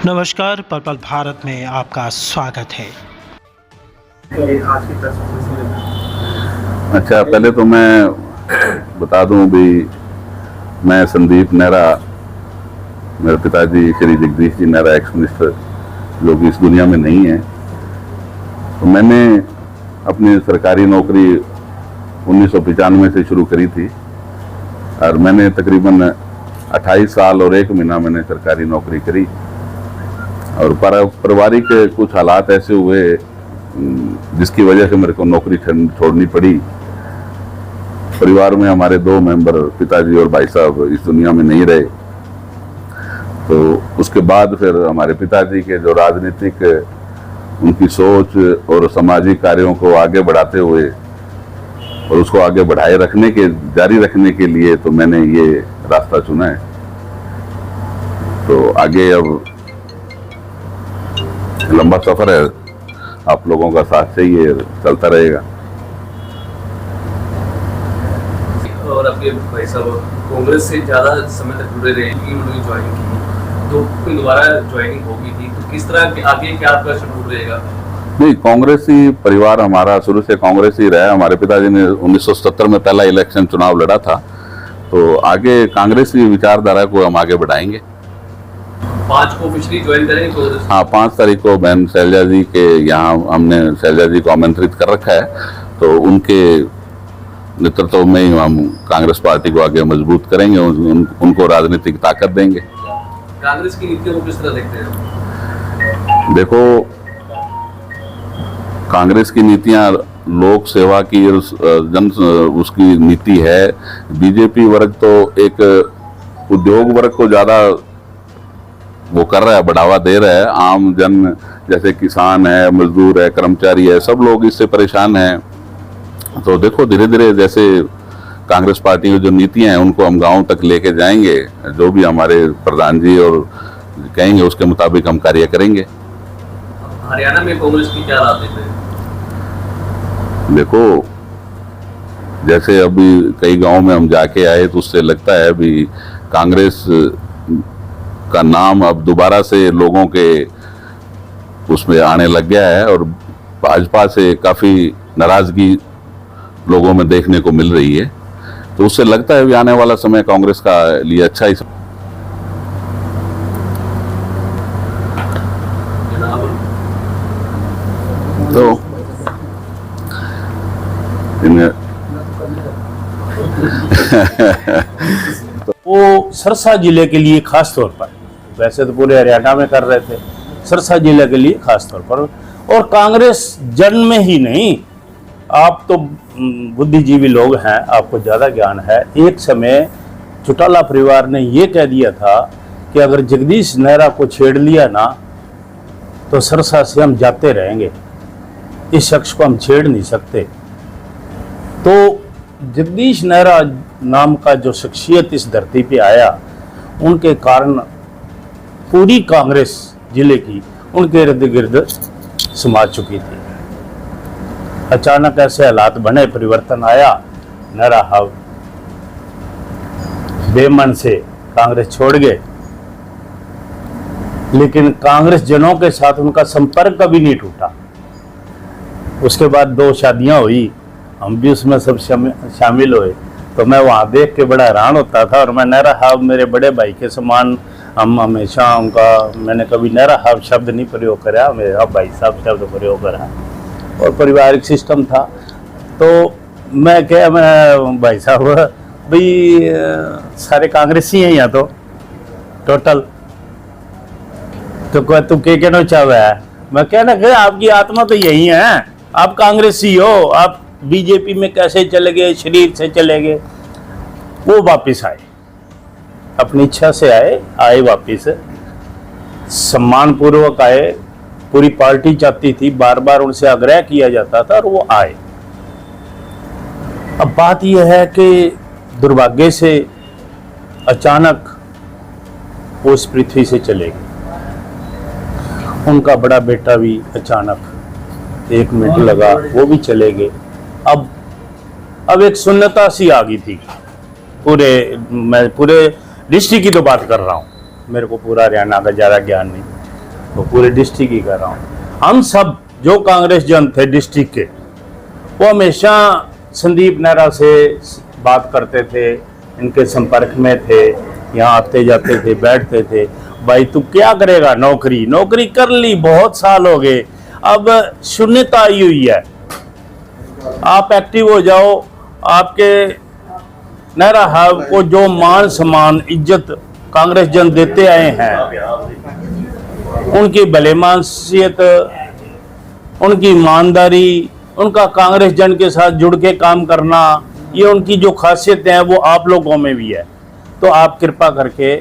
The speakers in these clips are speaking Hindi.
नमस्कार, पर्पल भारत में आपका स्वागत है। अच्छा, पहले तो मैं बता दूं भी मैं संदीप नेहरा, मेरे पिताजी श्री जगदीश जी नेहरा एक्स मिनिस्टर जो कि इस दुनिया में नहीं है, तो मैंने अपनी सरकारी नौकरी 1995 से शुरू करी थी और मैंने तकरीबन 28 साल और 1 महीना मैंने सरकारी नौकरी करी। और पारिवारिक कुछ हालात ऐसे हुए जिसकी वजह से मेरे को नौकरी छोड़नी पड़ी। परिवार में हमारे 2 मेंबर पिताजी और भाई साहब इस दुनिया में नहीं रहे, तो उसके बाद फिर हमारे पिताजी के जो राजनीतिक उनकी सोच और सामाजिक कार्यों को आगे बढ़ाते हुए और उसको आगे बढ़ाए रखने के जारी रखने के लिए तो मैंने ये रास्ता चुना है। तो आगे अब लंबा सफर है, आप लोगों का साथ चाहिए, चलता रहेगा। और आपके भाई साहब कांग्रेस से ज़्यादा समय तक जुड़े रहे, उन्होंने ज्वाइन की, तो दोबारा ज्वाइनिंग होगी थी, तो किस तरह आगे क्या आपका शेड्यूल रहेगा? नहीं, कांग्रेसी परिवार हमारा शुरू से कांग्रेस ही रहा है। हमारे पिताजी ने 1970 में पहला इलेक्शन चुनाव लड़ा था, तो आगे कांग्रेसी विचारधारा को हम आगे बढ़ाएंगे। 5 को ऑफिशियली ज्वाइन करेंगे? हाँ, 5 तारीख को बहन शैलजा जी के यहाँ हमने शैलजा जी को आमंत्रित कर रखा है, तो उनके नेतृत्व में ही हम कांग्रेस पार्टी को आगे मजबूत करेंगे, उनको राजनीतिक ताकत देंगे। कांग्रेस की नीतियों को किस तरह देखते हैं? देखो, कांग्रेस की नीतियां लोक सेवा की जन उसकी नीति है। बीजेपी वर्ग तो एक उद्योग वर्ग को ज्यादा वो कर रहा है, बढ़ावा दे रहा है। आम जन जैसे किसान है, मजदूर है, कर्मचारी है, सब लोग इससे परेशान हैं। तो देखो, धीरे धीरे जैसे कांग्रेस पार्टी की जो नीतियां हैं उनको हम गांव तक लेके जाएंगे, जो भी हमारे प्रधान जी और कहेंगे उसके मुताबिक हम कार्य करेंगे। हरियाणा में कांग्रेस की क्या राह देख रहे हैं? देखो, जैसे अभी कई गांव में हम जाके आए तो उससे लगता है भी कांग्रेस का नाम अब दोबारा से लोगों के उसमें आने लग गया है और भाजपा से काफी नाराजगी लोगों में देखने को मिल रही है। तो उससे लगता है भी आने वाला समय कांग्रेस का लिए अच्छा ही। तो वो सरसा जिले के लिए खास तौर पर, वैसे तो पूरे हरियाणा में कर रहे थे, सरसा जिले के लिए खास तौर पर। और कांग्रेस जन्म में ही नहीं, आप तो बुद्धिजीवी लोग हैं, आपको ज़्यादा ज्ञान है। एक समय चौटाला परिवार ने ये कह दिया था कि अगर जगदीश नेहरा को छेड़ लिया ना तो सरसा से हम जाते रहेंगे, इस शख्स को हम छेड़ नहीं सकते। तो जगदीश नेहरा नाम का जो शख्सियत इस धरती पे आया, उनके कारण पूरी कांग्रेस जिले की उनके इर्द गिर्द समा चुकी थी। अचानक ऐसे हालात बने, परिवर्तन आया, नेहरा साहब बेमन से कांग्रेस छोड़ गए, लेकिन कांग्रेस जनों के साथ उनका संपर्क कभी नहीं टूटा। उसके बाद 2 शादियां हुई, हम भी उसमें सब शामिल हुए, तो मैं वहाँ देख के बड़ा हैरान होता था। और मैं नेहरा साहब मेरे बड़े भाई के समान, हम हमेशा उनका, मैंने कभी नेहरा साहब शब्द नहीं प्रयोग करा, मेरा भाई साहब शब्द प्रयोग करा। और पारिवारिक सिस्टम था, तो मैं क्या, मैं भाई साहब भाई सारे कांग्रेसी हैं यहाँ तो टोटल, तो तू के कहना चाहे है? मैं कहना कि आपकी आत्मा तो यही है, आप कांग्रेसी हो, आप बीजेपी में कैसे चले गए, शरीर से चले गए। वो वापिस आए, अपनी इच्छा से आए वापिस, सम्मानपूर्वक आए। पूरी पार्टी चाहती थी, बार बार उनसे आग्रह किया जाता था और वो आए। अब बात यह है कि दुर्भाग्य से अचानक वो इस पृथ्वी से चले गए। उनका बड़ा बेटा भी अचानक 1 मिनट लगा, वो भी चले गए। अब एक सुन्नता सी आ गई थी मैं पूरे डिस्ट्रिक्ट की तो बात कर रहा हूँ, मेरे को पूरा हरियाणा का ज़्यादा ज्ञान नहीं। वो पूरे डिस्ट्रिक्ट की कर रहा हूँ। हम सब जो कांग्रेस जन थे डिस्ट्रिक्ट के, वो हमेशा संदीप नेहरा से बात करते थे, इनके संपर्क में थे, यहाँ आते जाते थे, बैठते थे। भाई तू क्या करेगा, नौकरी कर ली, बहुत साल हो गए, अब शून्यता आई हुई है, आप एक्टिव हो जाओ। आपके नेहरा साहब को जो मान सम्मान इज्जत कांग्रेस जन देते आए हैं, उनकी भलेमानसियत, उनकी ईमानदारी, उनका कांग्रेस जन के साथ जुड़ के काम करना, ये उनकी जो खासियतें हैं वो आप लोगों में भी है। तो आप कृपा करके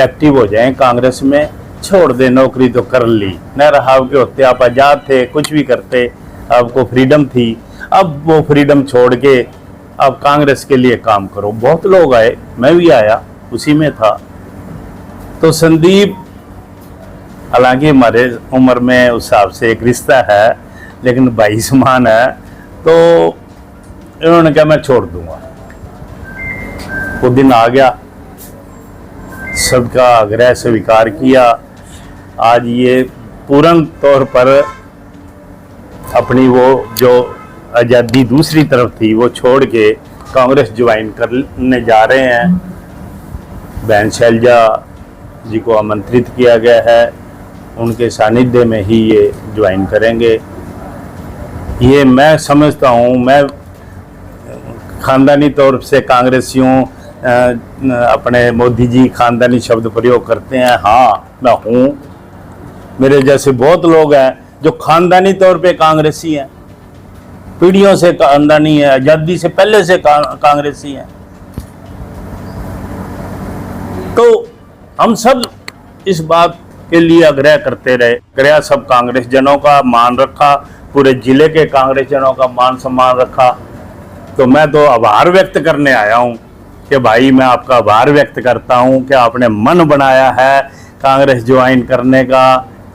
एक्टिव हो जाएं कांग्रेस में, छोड़ दें नौकरी तो कर ली। नेहरा साहब के होते आप आज़ाद थे, कुछ भी करते, आपको फ्रीडम थी, अब वो फ्रीडम छोड़ के अब कांग्रेस के लिए काम करो। बहुत लोग आए, मैं भी आया, उसी में था। तो संदीप, हालांकि हमारे उम्र में उस हिसाब से एक रिश्ता है, लेकिन भाई समान है, तो इन्होंने कहा मैं छोड़ दूंगा। वो दिन आ गया, सबका आग्रह स्वीकार किया। आज ये पूर्ण तौर पर अपनी वो जो आज़ादी दूसरी तरफ थी वो छोड़ के कांग्रेस ज्वाइन करने जा रहे हैं। बहन शैलजा जी को आमंत्रित किया गया है, उनके सानिध्य में ही ये ज्वाइन करेंगे। ये मैं समझता हूँ, मैं खानदानी तौर से कांग्रेसियों, अपने मोदी जी खानदानी शब्द प्रयोग करते हैं, हाँ मैं हूँ। मेरे जैसे बहुत लोग हैं जो खानदानी तौर पे कांग्रेसी हैं, पीढ़ियों से खानदानी है, आज़ादी से पहले से कांग्रेसी हैं। तो हम सब इस बात के लिए आग्रह करते रहे, आग्रह सब कांग्रेस जनों का मान रखा, पूरे जिले के कांग्रेस जनों का मान सम्मान रखा। तो मैं तो आभार व्यक्त करने आया हूँ कि भाई मैं आपका आभार व्यक्त करता हूँ कि आपने मन बनाया है कांग्रेस ज्वाइन करने का,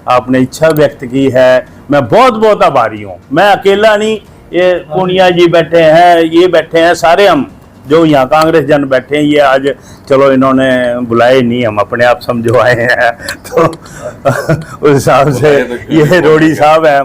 आपने इच्छा व्यक्त की है। मैं बहुत बहुत आभारी हूँ। मैं अकेला नहीं, ये पूनिया जी बैठे हैं, ये बैठे हैं, सारे हम जो यहाँ कांग्रेस जन बैठे हैं, ये आज चलो इन्होंने बुलाए नहीं, हम अपने आप समझो आए हैं। तो उस हिसाब से ये रोड़ी साहब हैं।